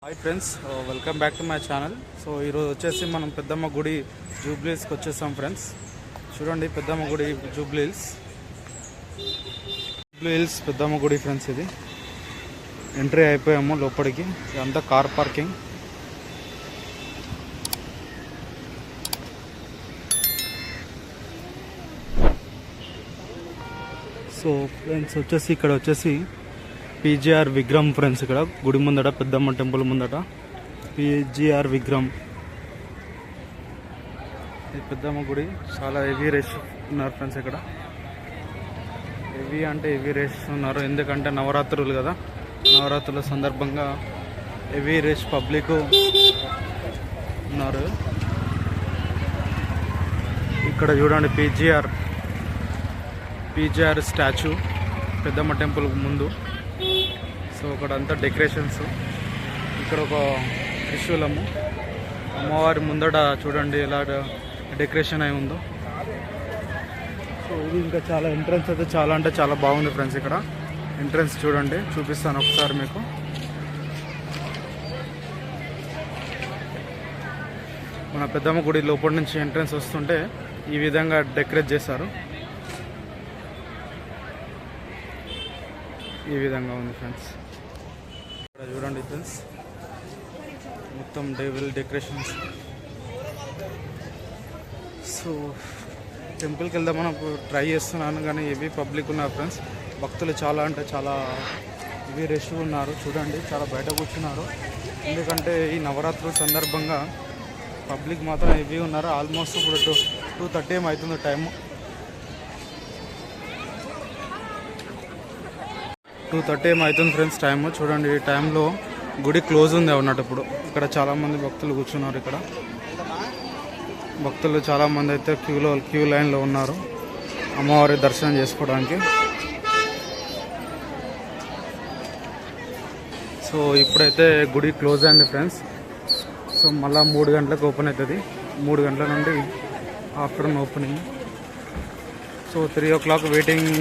Hi friends, welcome back to my channel. So ఈరోజు వచ్చేసి మనం పెద్దమ్మ గుడి జూబ్లీ హిల్స్కి వచ్చేసాం ఫ్రెండ్స్. చూడండి పెద్దమ్మ గుడి జూబ్లీ హిల్స్ పెద్దమ్మ గుడి ఫ్రెండ్స్. ఇది ఎంట్రీ అయిపోయాము లోపలికి. ఇదంతా కార్ పార్కింగ్. సో ఫ్రెండ్స్ వచ్చేసి ఇక్కడ వచ్చేసి పీజీఆర్ విగ్రహం ఫ్రెండ్స్. ఇక్కడ గుడి ముందట పెద్దమ్మ టెంపుల్ ముందట పీజీఆర్ విగ్రహం. ఈ పెద్దమ్మ గుడి చాలా హెవీ రష్ ఉన్నారు ఫ్రెండ్స్. ఇక్కడ హెవీ అంటే హెవీ రష్ ఉన్నారు, ఎందుకంటే నవరాత్రులు కదా. నవరాత్రుల సందర్భంగా హెవీ రష్ పబ్లిక్ ఉన్నారు. ఇక్కడ చూడండి పీజీఆర్ స్టాచ్యూ పెద్దమ్మ టెంపుల్ ముందు. సో ఇక్కడ అంతా డెకరేషన్స్. ఇక్కడ ఒక త్రిశూలము అమ్మవారి ముందట చూడండి ఎలా డెకరేషన్ అయి ఉందో. సో ఇది ఇంకా చాలా ఎంట్రన్స్ అయితే చాలా అంటే చాలా బాగుంది ఫ్రెండ్స్. ఇక్కడ ఎంట్రన్స్ చూడండి, చూపిస్తాను ఒకసారి మీకు. మన పెద్దమ్మ గుడి లోపల నుంచి ఎంట్రన్స్ వస్తుంటే ఈ విధంగా డెకరేట్ చేశారు. ఈ విధంగా ఉంది ఫ్రెండ్స్. ఇక్కడ చూడండి ఫ్రెండ్స్, మొత్తం డెకరేషన్స్. సో టెంపుల్కి వెళ్దామని ట్రై చేస్తున్నాను, కానీ హెవీ పబ్లిక్ ఉన్నారు ఫ్రెండ్స్. భక్తులు చాలా అంటే చాలా హెవీ రష్ ఉన్నారు. చూడండి చాలా బయట కూర్చున్నారు, ఎందుకంటే ఈ నవరాత్రుల సందర్భంగా పబ్లిక్ మాత్రం హెవీ ఉన్నారు. ఆల్మోస్ట్ ఇప్పుడు 2:30 అవుతుంది టైము. 2:30 అవుతుంది ఫ్రెండ్స్ టైము. చూడండి ఈ టైంలో గుడి క్లోజ్ ఉంది అన్నట్టు. ఇప్పుడు ఇక్కడ చాలామంది భక్తులు కూర్చున్నారు. ఇక్కడ భక్తులు చాలామంది అయితే క్యూ లైన్లో ఉన్నారు అమ్మవారి దర్శనం చేసుకోవడానికి. సో ఇప్పుడైతే గుడి క్లోజ్ అయింది ఫ్రెండ్స్. సో మళ్ళీ 3 గంటలకు ఓపెన్ అవుతుంది. 3 గంటల నుండి afternoon opening. So 3 o'clock waiting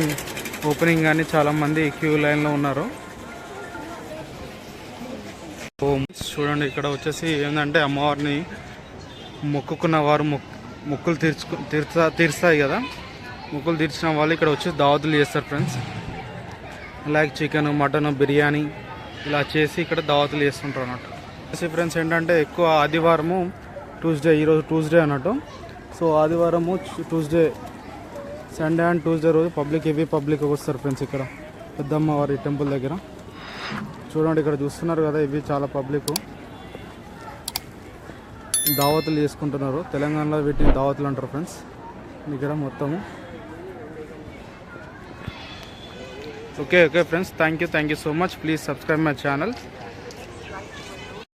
opening, కానీ చాలామంది క్యూ లైన్లో ఉన్నారు. చూడండి ఇక్కడ వచ్చేసి ఏంటంటే అమ్మవారిని మొక్కుకున్న వారు మొక్కులు తీరుస్తాయి కదా. మొక్కులు తీర్చిన వాళ్ళు ఇక్కడ వచ్చి దావతులు చేస్తారు friends. Like chicken, mutton, biryani ఇలా చేసి ఇక్కడ దావతులు చేస్తుంటారు అన్నట్టు. ఫ్రెండ్స్ ఏంటంటే ఎక్కువ ఆదివారము ఈరోజు ట్యూస్డే అన్నట్టు. సో ఆదివారము ట్యూస్డే, సండే అండ్ ట్యూస్డే రోజు హెవీ పబ్లిక్ వస్తారు ఫ్రెండ్స్. ఇక్కడ పెద్దమ్మవారి టెంపుల్ దగ్గర చూడండి, ఇక్కడ చూస్తున్నారు కదా, ఇవి చాలా పబ్లిక్ దావతులు చేసుకుంటున్నారు. తెలంగాణలో వీటిని దావతులు అంటారు ఫ్రెండ్స్. ఇక్కడ మొత్తము okay friends, thank you so much. Please subscribe my channel.